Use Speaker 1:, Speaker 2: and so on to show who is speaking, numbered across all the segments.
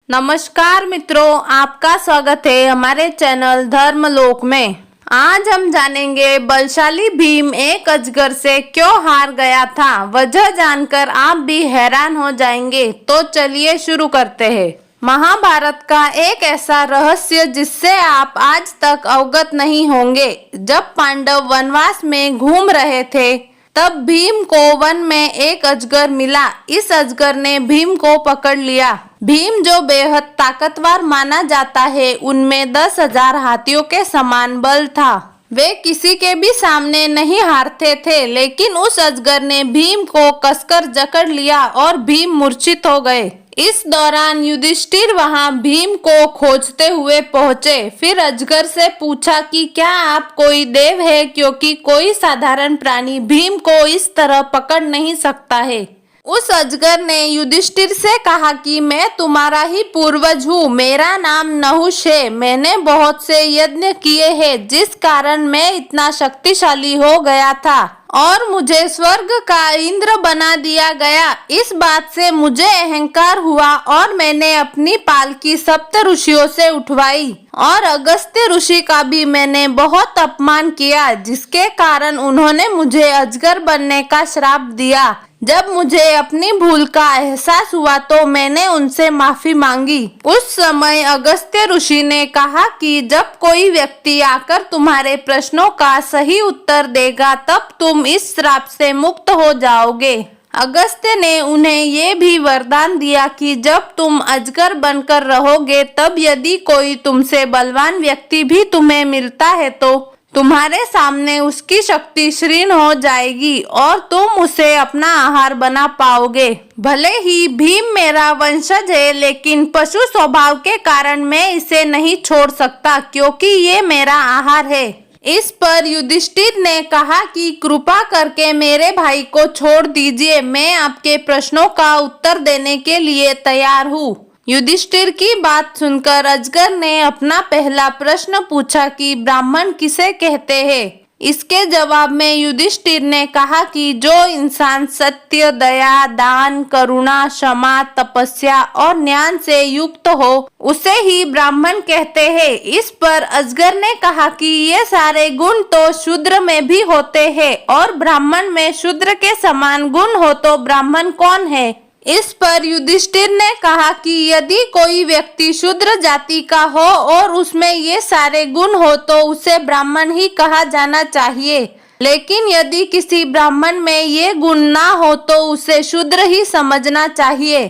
Speaker 1: नमस्कार मित्रों, आपका स्वागत है हमारे चैनल धर्मलोक में। आज हम जानेंगे बलशाली भीम एक अजगर से क्यों हार गया था। वजह जानकर आप भी हैरान हो जाएंगे। तो चलिए शुरू करते हैं। महाभारत का एक ऐसा रहस्य जिससे आप आज तक अवगत नहीं होंगे। जब पांडव वनवास में घूम रहे थे तब भीम को वन में एक अजगर मिला। इस अजगर ने भीम को पकड़ लिया। भीम जो बेहद ताकतवर माना जाता है, उनमें 10,000 हाथियों के समान बल था। वे किसी के भी सामने नहीं हारते थे, लेकिन उस अजगर ने भीम को कसकर जकड़ लिया और भीम मूर्छित हो गए। इस दौरान युधिष्ठिर वहां भीम को खोजते हुए पहुंचे। फिर अजगर से पूछा कि क्या आप कोई देव है, क्योंकि कोई साधारण प्राणी भीम को इस तरह पकड़ नहीं सकता है। उस अजगर ने युधिष्ठिर से कहा कि मैं तुम्हारा ही पूर्वज हूँ। मेरा नाम नहुष है। मैंने बहुत से यज्ञ किए हैं, जिस कारण मैं इतना शक्तिशाली हो गया था और मुझे स्वर्ग का इंद्र बना दिया गया। इस बात से मुझे अहंकार हुआ और मैंने अपनी पालकी सप्त ऋषियों से उठवाई और अगस्त्य ऋषि का भी मैंने बहुत अपमान किया, जिसके कारण उन्होंने मुझे अजगर बनने का श्राप दिया। जब मुझे अपनी भूल का एहसास हुआ तो मैंने उनसे माफी मांगी। उस समय अगस्त्य ऋषि ने कहा कि जब कोई व्यक्ति आकर तुम्हारे प्रश्नों का सही उत्तर देगा तब तुम इस श्राप से मुक्त हो जाओगे। अगस्त्य ने उन्हें ये भी वरदान दिया कि जब तुम अजगर बनकर रहोगे तब यदि कोई तुमसे बलवान व्यक्ति भी तुम्हें मिलता है तो तुम्हारे सामने उसकी शक्ति क्षीण हो जाएगी और तुम उसे अपना आहार बना पाओगे। भले ही भीम मेरा वंशज है, लेकिन पशु स्वभाव के कारण मैं इसे नहीं छोड़ सकता, क्योंकि ये मेरा आहार है। इस पर युधिष्ठिर ने कहा कि कृपा करके मेरे भाई को छोड़ दीजिए। मैं आपके प्रश्नों का उत्तर देने के लिए तैयार हूँ। युधिष्ठिर की बात सुनकर अजगर ने अपना पहला प्रश्न पूछा कि ब्राह्मण किसे कहते हैं। इसके जवाब में युधिष्ठिर ने कहा कि जो इंसान सत्य, दया, दान, करुणा, क्षमा, तपस्या और ज्ञान से युक्त हो उसे ही ब्राह्मण कहते हैं। इस पर अजगर ने कहा कि ये सारे गुण तो शूद्र में भी होते हैं और ब्राह्मण में शूद्र के समान गुण हो तो ब्राह्मण कौन है। इस पर युधिष्ठिर ने कहा कि यदि कोई व्यक्ति शूद्र जाति का हो और उसमें ये सारे गुण हो तो उसे ब्राह्मण ही कहा जाना चाहिए, लेकिन यदि किसी ब्राह्मण में ये गुण ना हो तो उसे शूद्र ही समझना चाहिए।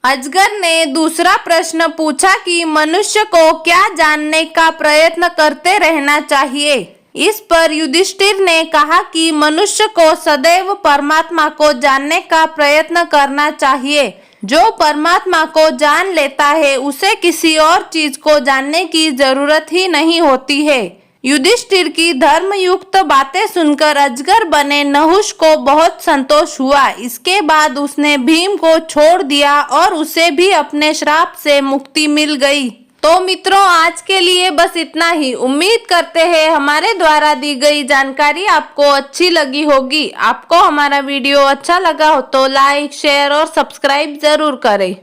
Speaker 1: अजगर ने दूसरा प्रश्न पूछा कि मनुष्य को क्या जानने का प्रयत्न करते रहना चाहिए। इस पर युधिष्ठिर ने कहा कि मनुष्य को सदैव परमात्मा को जानने का प्रयत्न करना चाहिए। जो परमात्मा को जान लेता है उसे किसी और चीज को जानने की जरूरत ही नहीं होती है। युधिष्ठिर की धर्मयुक्त बातें सुनकर अजगर बने नहुष को बहुत संतोष हुआ। इसके बाद उसने भीम को छोड़ दिया और उसे भी अपने श्राप से मुक्ति मिल गई। तो मित्रों, आज के लिए बस इतना ही। उम्मीद करते हैं हमारे द्वारा दी गई जानकारी आपको अच्छी लगी होगी। आपको हमारा वीडियो अच्छा लगा हो तो लाइक, शेयर और सब्सक्राइब जरूर करें।